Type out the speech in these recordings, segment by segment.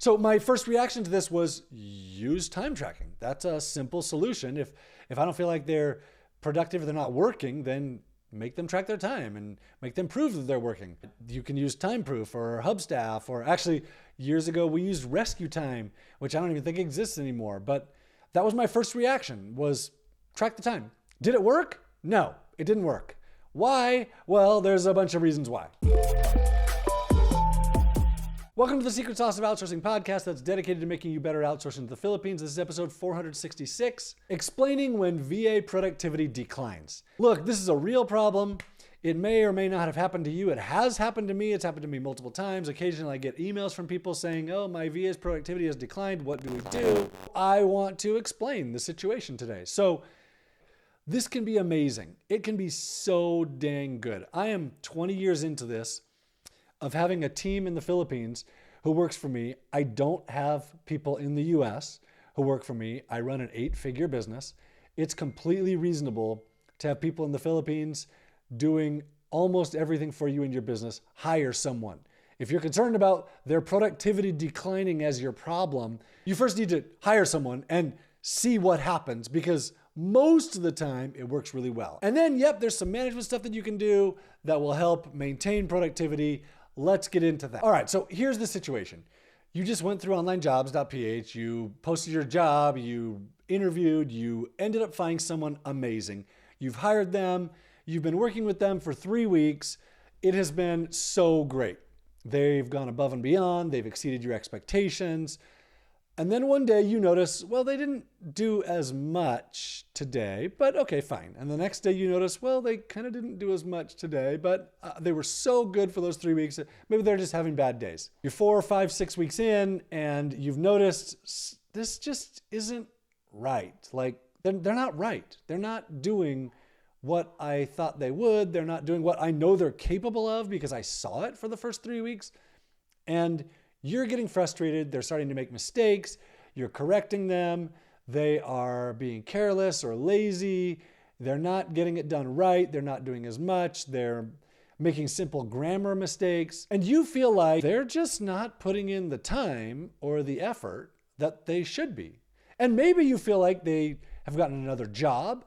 So my first reaction to this was use time tracking. That's a simple solution. If I don't feel like they're productive or they're not working, then make them track their time and make them prove that they're working. You can use TimeProof or Hubstaff, or actually years ago we used Rescue Time, which I don't even think exists anymore. But that was my first reaction, was track the time. Did it work? No, it didn't work. Why? Well, there's a bunch of reasons why. Welcome to the Secret Sauce of Outsourcing podcast that's dedicated to making you better outsourcing to the Philippines. This is episode 466, explaining when VA productivity declines. Look, this is a real problem. It may or may not have happened to you. It has happened to me. It's happened to me multiple times. Occasionally I get emails from people saying, oh, my VA's productivity has declined. What do we do? I want to explain the situation today. So this can be amazing. It can be so dang good. I am 20 years into this, of having a team in the Philippines who works for me. I don't have people in the US who work for me. I run an 8-figure business. It's completely reasonable to have people in the Philippines doing almost everything for you in your business. Hire someone. If you're concerned about their productivity declining as your problem, you first need to hire someone and see what happens, because most of the time it works really well. And then, there's some management stuff that you can do that will help maintain productivity. Let's get into that. All right, so here's the situation. You just went through Onlinejobs.ph, you posted your job, you interviewed, you ended up finding someone amazing. You've hired them, you've been working with them for 3 weeks. It has been so great. They've gone above and beyond, they've exceeded your expectations. And then one day you notice, well, they didn't do as much today, but okay, fine. And the next day you notice, well, they kind of didn't do as much today, but they were so good for those 3 weeks. Maybe they're just having bad days. You're 4, 5, 6 weeks in and you've noticed this just isn't right. Like they're not right. They're not doing what I thought they would. They're not doing what I know they're capable of because I saw it for the first 3 weeks. And you're getting frustrated. They're starting to make mistakes. You're correcting them. They are being careless or lazy. They're not getting it done right. They're not doing as much. They're making simple grammar mistakes. And you feel like they're just not putting in the time or the effort that they should be. And maybe you feel like they have gotten another job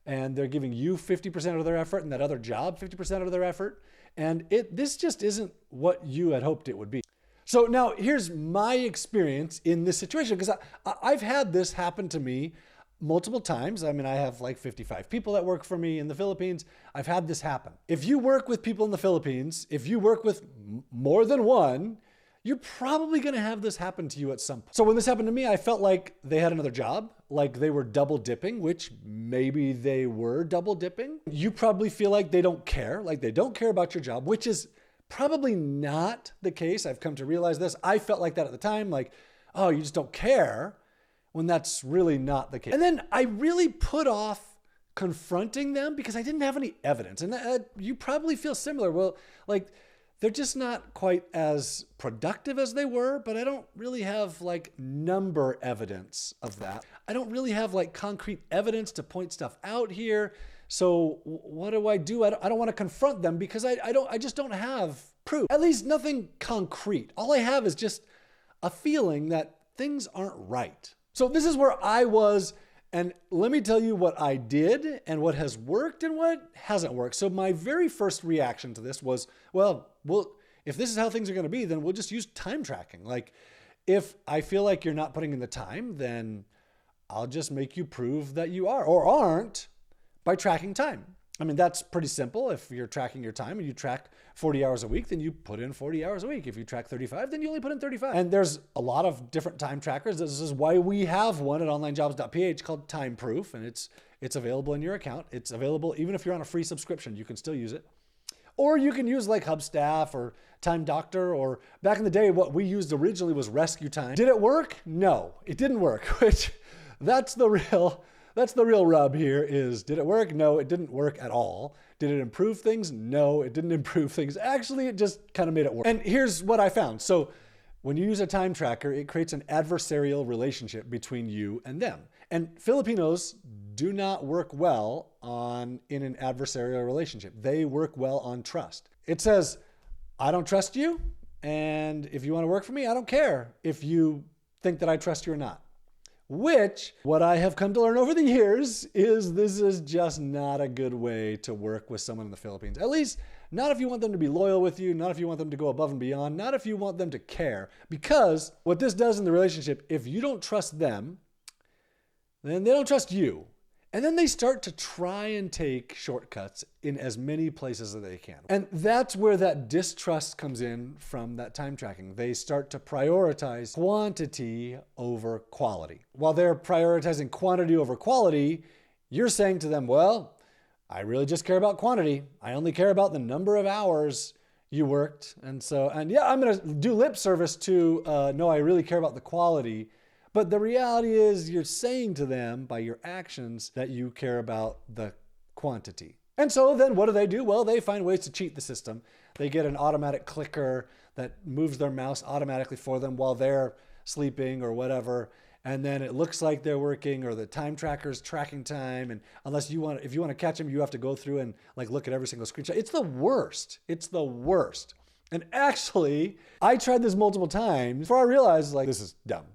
and they're giving you 50% of their effort and that other job 50% of their effort. And this just isn't what you had hoped it would be. So now here's my experience in this situation, because I've had this happen to me multiple times. I mean, I have like 55 people that work for me in the Philippines. I've had this happen. If you work with people in the Philippines, if you work with more than one, you're probably going to have this happen to you at some point. So when this happened to me, I felt like they had another job, like they were double dipping, which maybe they were double dipping. You probably feel like they don't care about your job, which is probably not the case. I've come to realize this. I felt like that at the time, like, oh, you just don't care, when that's really not the case. And then I really put off confronting them because I didn't have any evidence. And you probably feel similar. Well, like they're just not quite as productive as they were, but I don't really have like number evidence of that. I don't really have like concrete evidence to point stuff out here. So what do? I don't want to confront them because I just don't have proof. At least nothing concrete. All I have is just a feeling that things aren't right. So this is where I was, and let me tell you what I did and what has worked and what hasn't worked. So my very first reaction to this was, well, if this is how things are going to be, then we'll just use time tracking. Like if I feel like you're not putting in the time, then I'll just make you prove that you are or aren't by tracking time. I mean, that's pretty simple. If you're tracking your time and you track 40 hours a week, then you put in 40 hours a week. If you track 35, then you only put in 35. And there's a lot of different time trackers. This is why we have one at Onlinejobs.ph called TimeProof, and it's available in your account. It's available even if you're on a free subscription, you can still use it. Or you can use like Hubstaff or Time Doctor, or back in the day, what we used originally was Rescue Time. Did it work? No, it didn't work, which that's the real rub here is, did it work? No, it didn't work at all. Did it improve things? No, it didn't improve things. Actually, it just kind of made it work. And here's what I found. So when you use a time tracker, it creates an adversarial relationship between you and them. And Filipinos do not work well in an adversarial relationship. They work well on trust. It says, I don't trust you, And if you want to work for me, I don't care if you think that I trust you or not. Which, what I have come to learn over the years is this is just not a good way to work with someone in the Philippines. At least not if you want them to be loyal with you, not if you want them to go above and beyond, not if you want them to care. Because what this does in the relationship, if you don't trust them, then they don't trust you. And then they start to try and take shortcuts in as many places as they can. And that's where that distrust comes in from that time tracking. They start to prioritize quantity over quality. While they're prioritizing quantity over quality, you're saying to them, well, I really just care about quantity. I only care about the number of hours you worked. And yeah, I'm going to do lip service to, no, I really care about the quality. But the reality is you're saying to them by your actions that you care about the quantity. And so then what do? Well, they find ways to cheat the system. They get an automatic clicker that moves their mouse automatically for them while they're sleeping or whatever. And then it looks like they're working, or the time tracker's tracking time. And if you want to catch them, you have to go through and look at every single screenshot. It's the worst. It's the worst. And actually, I tried this multiple times before I realized this is dumb.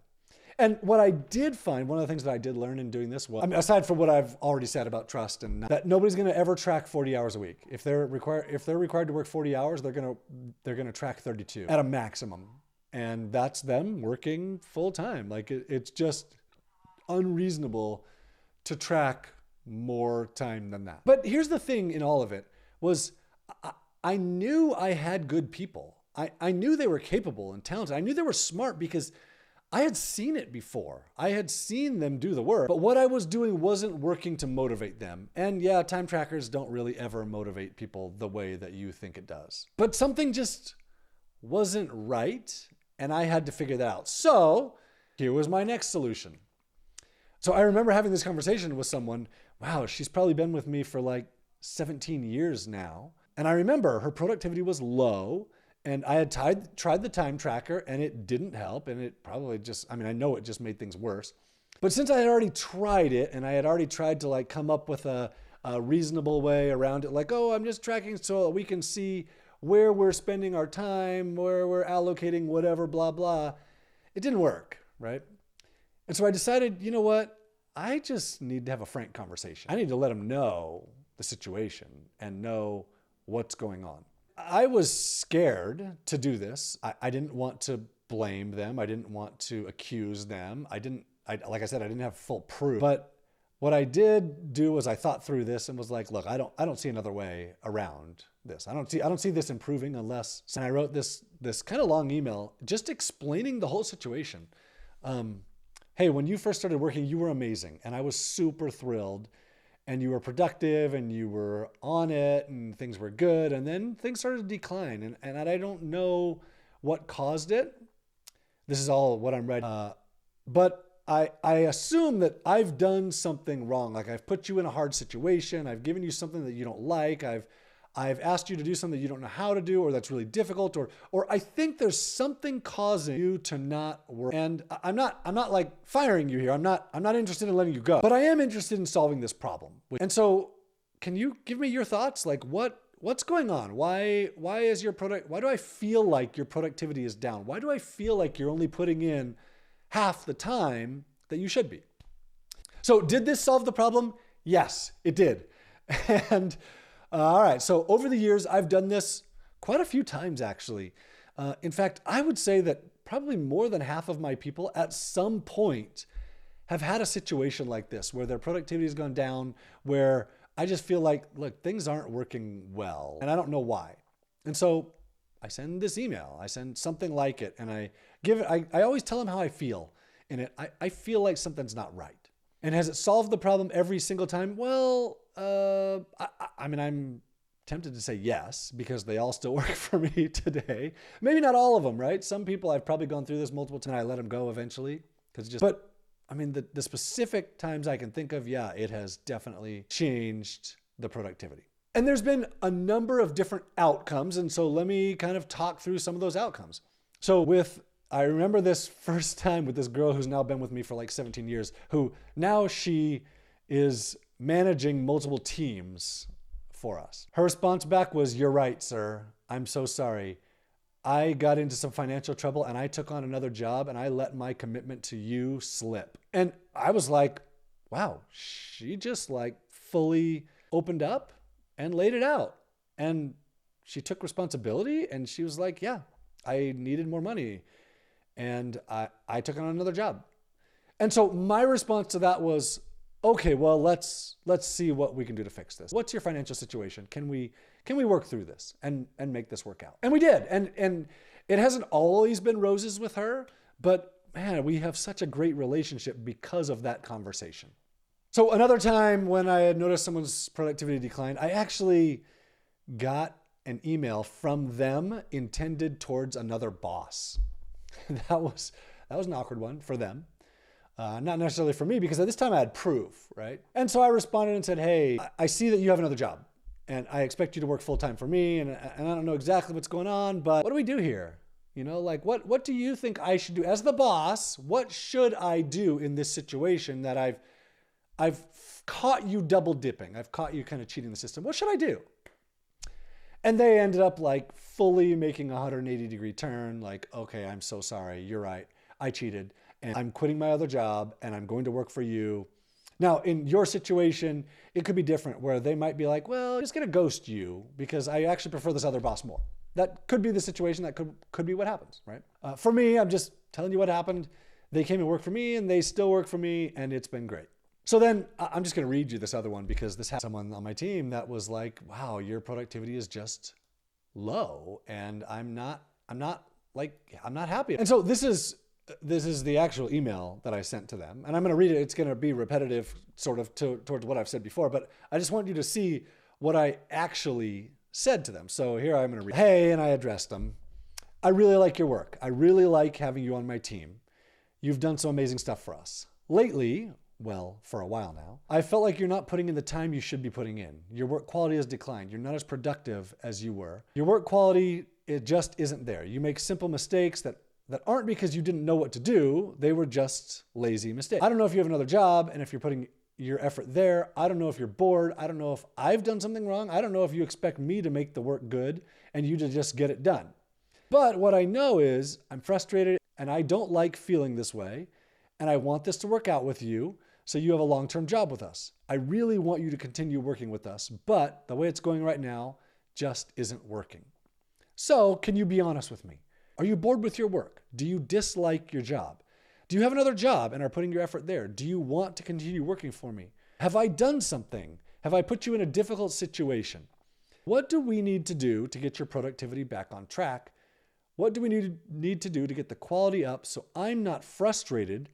And what I did find, one of the things that I did learn in doing this was, aside from what I've already said about trust, and that nobody's going to ever track 40 hours a week. If they're required to work 40 hours, they're going to track 32 at a maximum. And that's them working full time. It's just unreasonable to track more time than that. But here's the thing in all of it was I knew I had good people. I knew they were capable and talented. I knew they were smart because I had seen it before. I had seen them do the work, but what I was doing wasn't working to motivate them. And yeah, time trackers don't really ever motivate people the way that you think it does. But something just wasn't right, and I had to figure that out. So here was my next solution. So I remember having this conversation with someone. Wow, she's probably been with me for 17 years now. And I remember her productivity was low. And I had tried the time tracker and it didn't help. And it probably I know it just made things worse. But since I had already tried it and I had already tried to come up with a reasonable way around it, I'm just tracking so that we can see where we're spending our time, where we're allocating whatever, blah, blah. It didn't work, right? And so I decided, you know what? I just need to have a frank conversation. I need to let them know the situation and know what's going on. I was scared to do this. I didn't want to blame them. I didn't want to accuse them. Like I said, I didn't have full proof. But what I did do was I thought through this and was look, I don't see another way around this. I don't see this improving unless. And I wrote this kind of long email just explaining the whole situation. Hey, when you first started working, you were amazing, and I was super thrilled. And you were productive and you were on it and things were good. And then things started to decline. And I don't know what caused it. This is all what I'm writing. But I assume that I've done something wrong. I've put you in a hard situation. I've given you something that you don't like. I've asked you to do something you don't know how to do, or that's really difficult, or I think there's something causing you to not work. And I'm not firing you here. I'm not interested in letting you go, but I am interested in solving this problem. And so can you give me your thoughts? What's going on? Why do I feel like your productivity is down? Why do I feel like you're only putting in half the time that you should be? So did this solve the problem? Yes, it did. And all right, so over the years, I've done this quite a few times, actually. In fact, I would say that probably more than half of my people at some point have had a situation like this where their productivity has gone down, where I just feel look, things aren't working well, and I don't know why. And so I send this email, I send something like it, and I always tell them how I feel in it. I feel like something's not right. And has it solved the problem every single time? Well, I'm tempted to say yes, because they all still work for me today. Maybe not all of them, right? Some people I've probably gone through this multiple times. I let them go eventually but the specific times I can think of, yeah, it has definitely changed the productivity. And there's been a number of different outcomes. And so let me kind of talk through some of those outcomes. So I remember this first time with this girl who's now been with me for 17 years, who now she is managing multiple teams for us. Her response back was, "You're right, sir. I'm so sorry. I got into some financial trouble and I took on another job and I let my commitment to you slip. And I was like, wow, she just like fully opened up and laid it out. And she took responsibility and she was like, yeah, I needed more money. And I took on another job. And so my response to that was, okay, well, let's see what we can do to fix this. What's your financial situation? Can we work through this and make this work out? And we did. And it hasn't always been roses with her, but man, we have such a great relationship because of that conversation. So another time when I had noticed someone's productivity declined, I actually got an email from them intended towards another boss. That was an awkward one for them. Not necessarily for me, because at this time I had proof, right? And so I responded and said, hey, I see that you have another job and I expect you to work full-time for me. And I don't know exactly what's going on, but what do we do here? You know, like what do you think I should do as the boss? What should I do in this situation that I've caught you double dipping? I've caught you kind of cheating the system. What should I do? And they ended up like fully making a 180-degree turn. Like, okay, I'm so sorry. You're right. I cheated and I'm quitting my other job and I'm going to work for you. Now, in your situation, it could be different where they might be like, well, I'm just going to ghost you because I actually prefer this other boss more. That could be the situation. That could be what happens, right? For me, I'm just telling you what happened. They came and worked for me and they still work for me and it's been great. So then I'm just going to read you this other one because this had someone on my team that was like, wow, your productivity is just low and I'm not happy. And so this is the actual email that I sent to them. And I'm going to read it. It's going to be repetitive sort of towards what I've said before, but I just want you to see what I actually said to them. So here I'm going to read. Hey, and I addressed them. I really like your work. I really like having you on my team. You've done some amazing stuff for us. Lately, well, for a while now, I felt like you're not putting in the time you should be putting in. Your work quality has declined. You're not as productive as you were. Your work quality, it just isn't there. You make simple mistakes that aren't because you didn't know what to do. They were just lazy mistakes. I don't know if you have another job and if you're putting your effort there. I don't know if you're bored. I don't know if I've done something wrong. I don't know if you expect me to make the work good and you to just get it done. But what I know is I'm frustrated and I don't like feeling this way. And I want this to work out with you so you have a long-term job with us. I really want you to continue working with us, but the way it's going right now just isn't working. So can you be honest with me? Are you bored with your work? Do you dislike your job? Do you have another job and are putting your effort there? Do you want to continue working for me? Have I done something? Have I put you in a difficult situation? What do we need to do to get your productivity back on track? What do we need to do to get the quality up so I'm not frustrated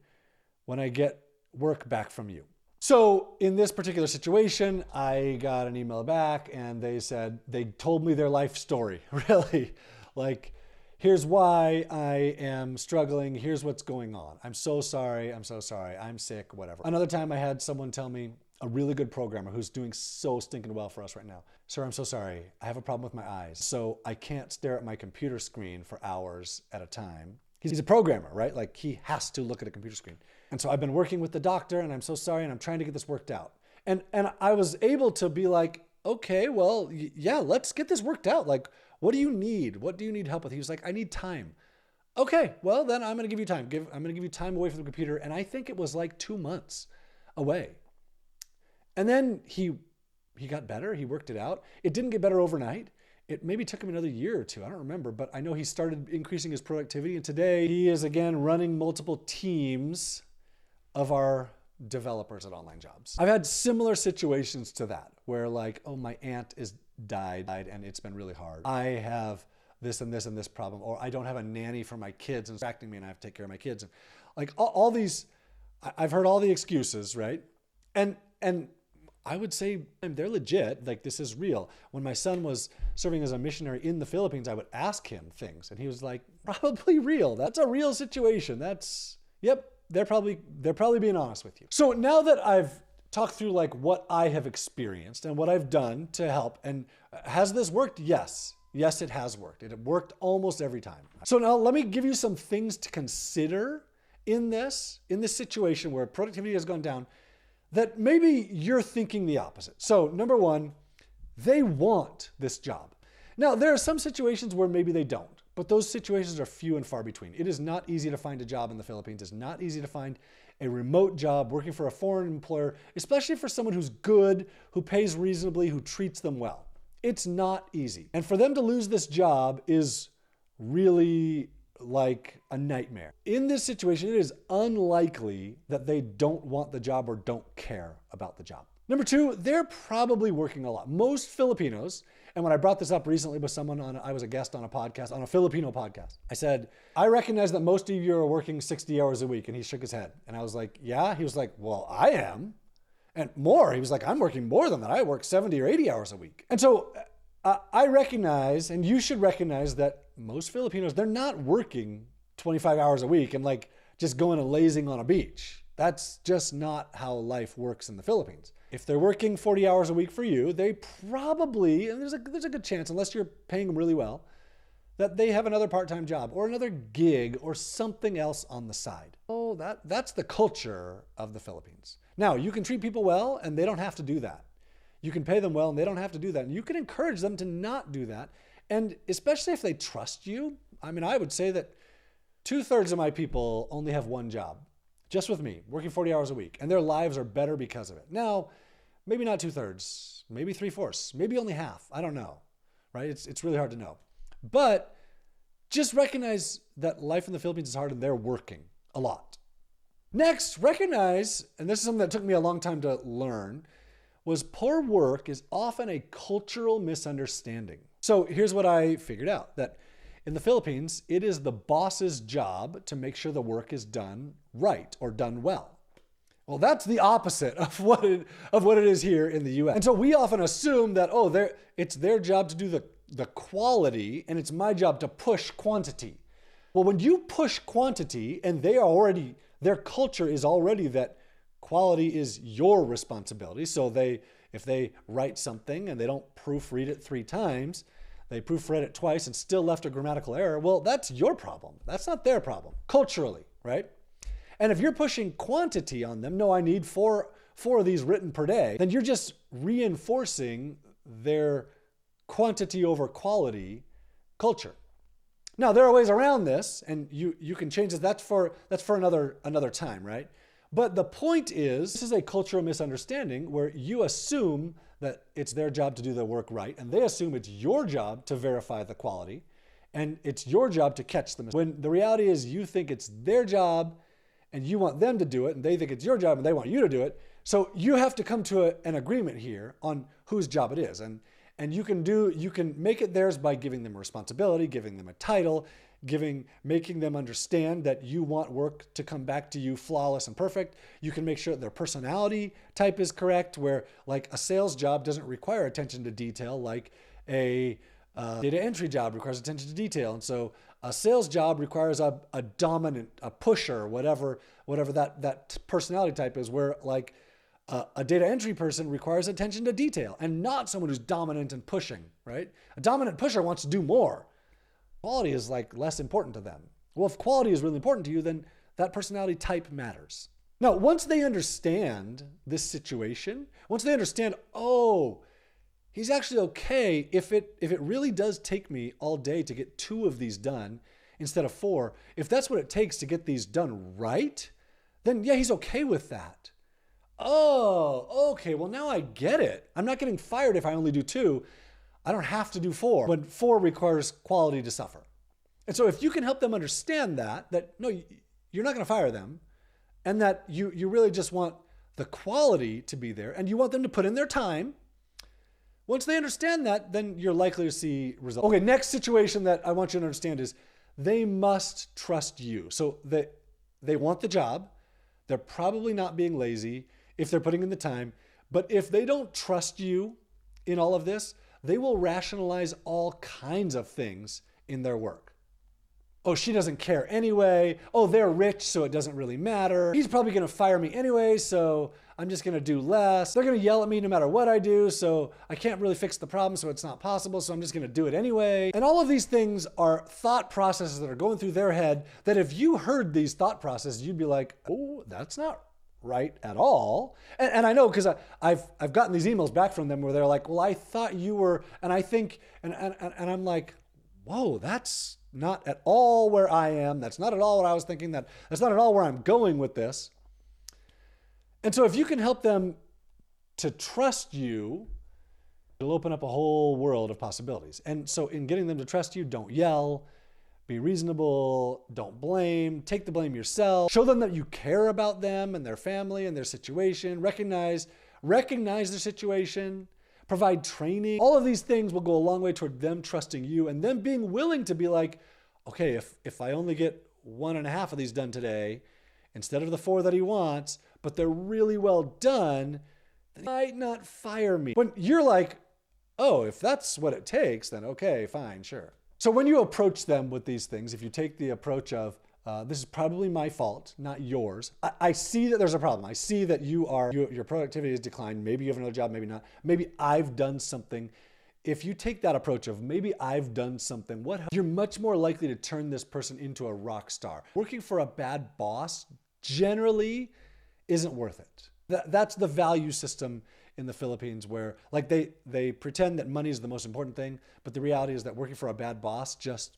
when I get work back from you? So in this particular situation, I got an email back and they told me their life story, really. Like, here's why I am struggling. Here's what's going on. I'm so sorry. I'm sick, whatever. Another time I had someone tell me, a really good programmer who's doing so stinking well for us right now. Sir, I'm so sorry. I have a problem with my eyes. So I can't stare at my computer screen for hours at a time. He's a programmer, right? Like he has to look at a computer screen. And so I've been working with the doctor and I'm so sorry and I'm trying to get this worked out. And I was able to be like, okay, well, yeah, let's get this worked out. Like, what do you need? What do you need help with? He was like, I need time. Okay, well then I'm going to give you time. I'm going to give you time away from the computer. And I think it was like 2 months away. And then he got better. He worked it out. It didn't get better overnight. It maybe took him another year or two. I don't remember, but I know he started increasing his productivity. And today he is again running multiple teams of our developers at Onlinejobs. I've had similar situations to that where like, oh, my aunt is died and it's been really hard. I have this and this and this problem, or I don't have a nanny for my kids and distracting me and I have to take care of my kids. And like all these, I've heard all the excuses, right? And I would say they're legit, like this is real. When my son was serving as a missionary in the Philippines, I would ask him things and he was like, probably real. That's a real situation. Yep, they're probably being honest with you. So now that I've talked through like what I have experienced and what I've done to help, and has this worked? Yes, it has worked. It worked almost every time. So now let me give you some things to consider in this situation where productivity has gone down, that maybe you're thinking the opposite. So number one, they want this job. Now, there are some situations where maybe they don't. But those situations are few and far between. It is not easy to find a job in the Philippines. It's not easy to find a remote job working for a foreign employer, especially for someone who's good, who pays reasonably, who treats them well. It's not easy. And for them to lose this job is really like a nightmare. In this situation, it is unlikely that they don't want the job or don't care about the job. Number two, they're probably working a lot. Most Filipinos, and when I brought this up recently with someone I was a guest on a podcast, on a Filipino podcast, I said, I recognize that most of you are working 60 hours a week. And he shook his head. And I was like, yeah? He was like, well, I am. And more. He was like, I'm working more than that. I work 70 or 80 hours a week. And so I recognize, and you should recognize, that most Filipinos, they're not working 25 hours a week and like just going and lazing on a beach. That's just not how life works in the Philippines. If they're working 40 hours a week for you, they probably, and there's a good chance, unless you're paying them really well, that they have another part-time job or another gig or something else on the side. Oh, that's the culture of the Philippines. Now, you can treat people well and they don't have to do that. You can pay them well and they don't have to do that. And you can encourage them to not do that. And especially if they trust you. I mean, I would say that 2/3 of my people only have one job, just with me, working 40 hours a week. And their lives are better because of it. Now, maybe not 2/3, maybe 3/4, maybe only half. I don't know, right? It's really hard to know. But just recognize that life in the Philippines is hard and they're working a lot. Next, recognize, and this is something that took me a long time to learn, was poor work is often a cultural misunderstanding. So here's what I figured out, that in the Philippines, it is the boss's job to make sure the work is done right or done well. Well, that's the opposite of what it is here in the US. And so we often assume that, it's their job to do the quality and it's my job to push quantity. Well, when you push quantity and their culture is already that quality is your responsibility. So if they write something and they don't proofread it 3 times, they proofread it twice and still left a grammatical error, well, that's your problem. That's not their problem, culturally, right? And if you're pushing quantity on them, no, I need four of these written per day, then you're just reinforcing their quantity over quality culture. Now, there are ways around this, and you can change this. That's for another time, right? But the point is, this is a cultural misunderstanding where you assume that it's their job to do the work right, and they assume it's your job to verify the quality, and it's your job to catch them. When the reality is you think it's their job, and you want them to do it, and they think it's your job, and they want you to do it. So you have to come to an agreement here on whose job it is. And you can make it theirs by giving them a responsibility, giving them a title, making them understand that you want work to come back to you flawless and perfect. You can make sure that their personality type is correct, where like a sales job doesn't require attention to detail, like a data entry job requires attention to detail. And so a sales job requires a dominant, a pusher, whatever that personality type is, where like a data entry person requires attention to detail and not someone who's dominant and pushing, right? A dominant pusher wants to do more. Quality is like less important to them. Well, if quality is really important to you, then that personality type matters. Now, once they understand this situation, once they understand, he's actually okay if it really does take me all day to get 2 of these done instead of 4, if that's what it takes to get these done right, then yeah, he's okay with that. Oh, okay, well now I get it. I'm not getting fired if I only do 2. I don't have to do 4 when 4 requires quality to suffer. And so if you can help them understand that no, you're not gonna fire them, and that you really just want the quality to be there and you want them to put in their time, once they understand that, then you're likely to see results. Okay, next situation that I want you to understand is they must trust you. So they want the job. They're probably not being lazy if they're putting in the time. But if they don't trust you in all of this, they will rationalize all kinds of things in their work. Oh, she doesn't care anyway. Oh, they're rich, so it doesn't really matter. He's probably gonna fire me anyway, so I'm just gonna do less. They're gonna yell at me no matter what I do, so I can't really fix the problem, so it's not possible, so I'm just gonna do it anyway. And all of these things are thought processes that are going through their head that if you heard these thought processes, you'd be like, oh, that's not right at all. And I know, because I've gotten these emails back from them where they're like, well, I thought you were, and I think, and I'm like, whoa, that's not at all where I am. That's not at all what I was thinking. That's not at all where I'm going with this. And so if you can help them to trust you, it'll open up a whole world of possibilities. And so in getting them to trust you, don't yell, be reasonable, don't blame, take the blame yourself. Show them that you care about them and their family and their situation. Recognize their situation, provide training. All of these things will go a long way toward them trusting you and them being willing to be like, okay, if I only get 1.5 of these done today, instead of the 4 that he wants, but they're really well done, then he might not fire me. When you're like, oh, if that's what it takes, then okay, fine, sure. So when you approach them with these things, if you take the approach of, this is probably my fault, not yours. I see that there's a problem. I see that your productivity has declined. Maybe you have another job, maybe not. Maybe I've done something. If you take that approach of maybe I've done something, you're much more likely to turn this person into a rock star. Working for a bad boss generally isn't worth it. That's the value system in the Philippines where like they pretend that money is the most important thing, but the reality is that working for a bad boss just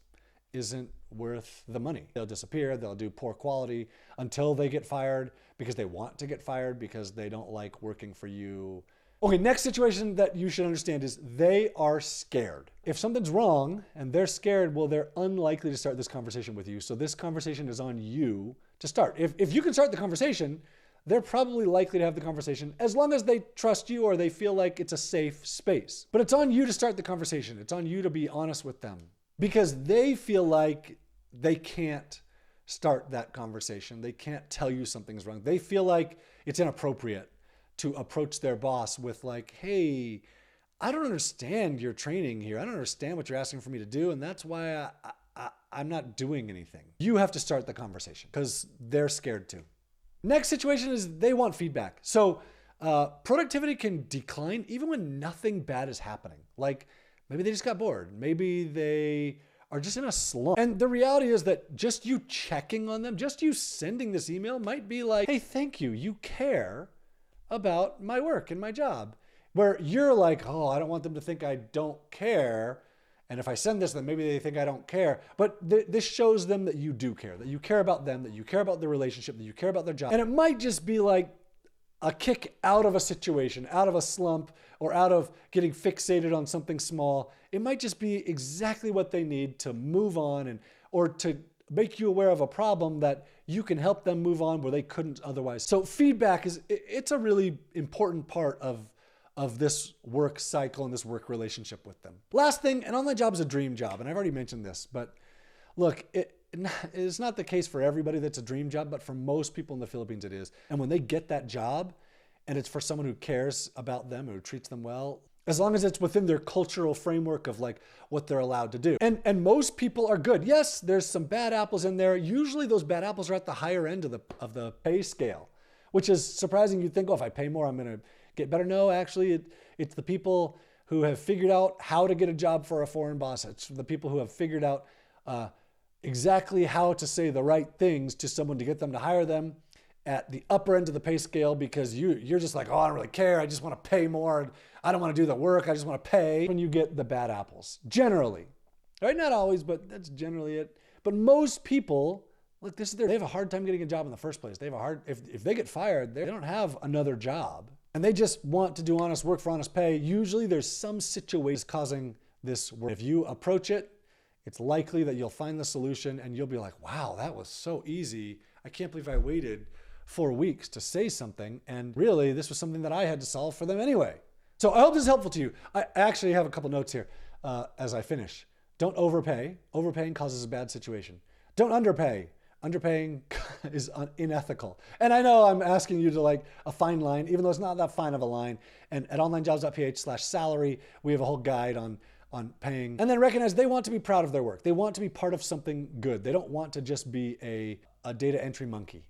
isn't worth the money. They'll disappear, they'll do poor quality until they get fired because they want to get fired because they don't like working for you. Okay, next situation that you should understand is they are scared. If something's wrong and they're scared, well, they're unlikely to start this conversation with you. So this conversation is on you to start. If you can start the conversation, they're probably likely to have the conversation as long as they trust you or they feel like it's a safe space. But it's on you to start the conversation. It's on you to be honest with them because they feel like they can't start that conversation. They can't tell you something's wrong. They feel like it's inappropriate to approach their boss with like, hey, I don't understand your training here. I don't understand what you're asking for me to do. And that's why I'm not doing anything. You have to start the conversation because they're scared too. Next situation is they want feedback. So productivity can decline even when nothing bad is happening. Like maybe they just got bored. Maybe they are just in a slump. And the reality is that just you checking on them, just you sending this email might be like, hey, thank you. You care about my work and my job. Where you're like, oh, I don't want them to think I don't care. And if I send this, then maybe they think I don't care. But this shows them that you do care, that you care about them, that you care about their relationship, that you care about their job. And it might just be like a kick out of a situation, out of a slump, or out of getting fixated on something small. It might just be exactly what they need to move on or to make you aware of a problem that you can help them move on where they couldn't otherwise. So feedback it's a really important part of this work cycle and this work relationship with them. Last thing, an online job is a dream job. And I've already mentioned this, but look, it's not the case for everybody that's a dream job, but for most people in the Philippines, it is. And when they get that job and it's for someone who cares about them, who treats them well, as long as it's within their cultural framework of like what they're allowed to do. And most people are good. Yes, there's some bad apples in there. Usually those bad apples are at the higher end of the pay scale, which is surprising. You'd think, oh, if I pay more, I'm going to get better. No, actually, it's the people who have figured out how to get a job for a foreign boss. It's the people who have figured out exactly how to say the right things to someone to get them to hire them at the upper end of the pay scale because you're just like, oh, I don't really care. I just want to pay more. I don't want to do the work. I just want to pay. When you get the bad apples, generally, right? Not always, but that's generally it. But most people, look, they have a hard time getting a job in the first place. They have if they get fired, they don't have another job. And they just want to do honest work for honest pay. Usually there's some situation causing this work. If you approach it, it's likely that you'll find the solution and you'll be like, wow, that was so easy. I can't believe I waited 4 weeks to say something. And really, this was something that I had to solve for them anyway. So I hope this is helpful to you. I actually have a couple notes here as I finish. Don't overpay. Overpaying causes a bad situation. Don't underpay. Underpaying is unethical. And I know I'm asking you to like a fine line, even though it's not that fine of a line. And at Onlinejobs.ph/salary, we have a whole guide on paying. And then recognize they want to be proud of their work. They want to be part of something good. They don't want to just be a data entry monkey.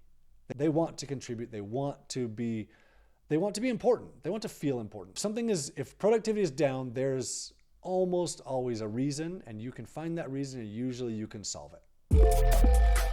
They want to contribute. They want to be important. They want to feel important. If productivity is down, there's almost always a reason, and you can find that reason, and usually you can solve it.